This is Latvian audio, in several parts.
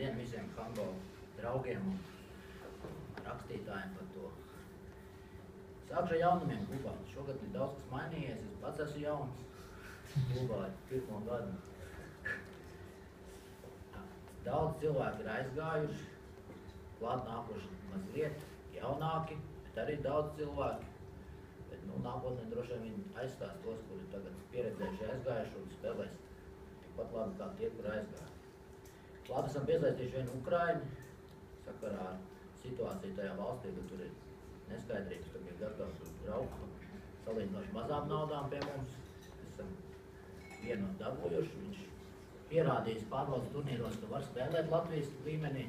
Labdien visiem handbola draugiem un rakstītājiem par to. Sākšu ar jaunumiem klubā. Šogad ir daudz kas mainījies, es pats esmu jauns. Klubā ir pirmo gadu. Daudz cilvēki ir aizgājuši, klāt nākuši mazliet jaunāki, bet arī daudz cilvēki. Bet, nākotnē droši vien viņi aizstās tos, kuri tagad pieredzējuši aizgājuši un spēlēs tikpat labi kā tie, kur aizgāja. Klāt esam piesaistījuši vienu Ukraini, sakarā ar situāciju tajā valstī, ka tur ir neskaidrības, ka bija gatavs uz braukt salīdzinoši mazām naudām pie mums. Esam vienu dabūjuši, viņš pierādījis pārvaldes turnīros, ka var spēlēt Latvijas līmenī,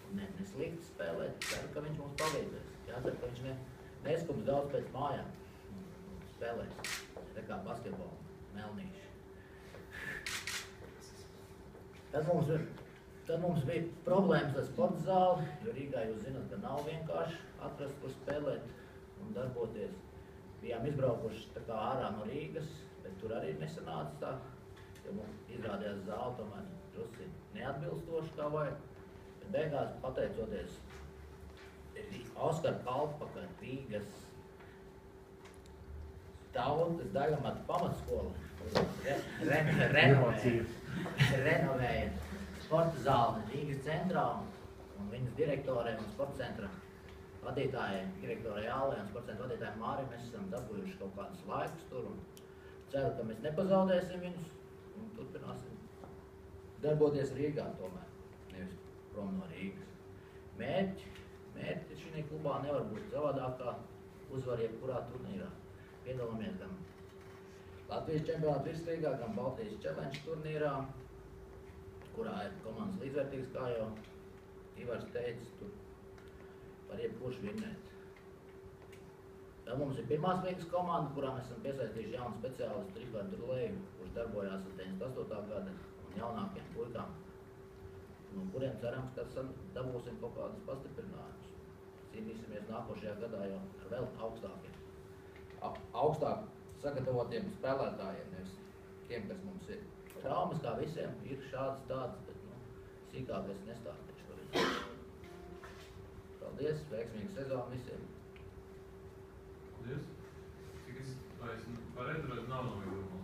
un neslikti spēlēt. Ceru, ka viņš mums palīdzēs. Jācer, ka viņš neskums daudz pēc mājām spēlēs. Tā kā basketbolu, melnīši. Tad mums bija problēmas ar sporta zāli, jo Rīgā jūs zināt, ka nav vienkārši atrast, kur spēlēt un darboties. Bijām izbraukuši tā kā ārā no Rīgas, bet tur arī nesanāca tā, jo mums izrādījās zāli tomēr drusci neatbilstoši kā vajag. Bet beigās, pateicoties Oskara Kalpaka Rīgas tautas daļamata pamatskola, renovēja sporta zāli Rīgas centrā un viņas direktorei un sporta centra vadītājai, direktorai Ālei un sporta centra vadītājai Mārim, mēs esam dabūjuši kaut kādus laikus tur un ceru, ka mēs nepazaudēsim viņus un turpināsim darboties Rīgā tomēr, nevis prom no Rīgas. Mērķi šī klubā nevar būt savādākā uzvar jebkurā turnīrā. Piedalāmies gan Latvijas čempionāta virslīgā, gan Baltijas Challenge turnīrā, kurā ir komandas līdzvērtīgas, kā jau Ivars teica, tur var jebkurš vinnēt. Vēl mums ir pirmās līgas komanda, kurā mēs esam piesaistījuši jaunu speciālistu Rihardu Drulēju, kurš darbojās ar 98. gada un jaunākiem puikām, no kuriem cerams, ka dabūsim kaut kādus pastiprinājumus. Cīnīsimies nākošajā gadā jau ar vēl augstāk sagatavotiem spēlētājiem, nevis tiem, kas mums ir. Traumas kā visiem ir šādas tādas, bet sīkāk es nestāstīšu par viņu. Paldies, veiksmīgu sezonu visiem! Paldies! Cik es pareizi nav novīgumā?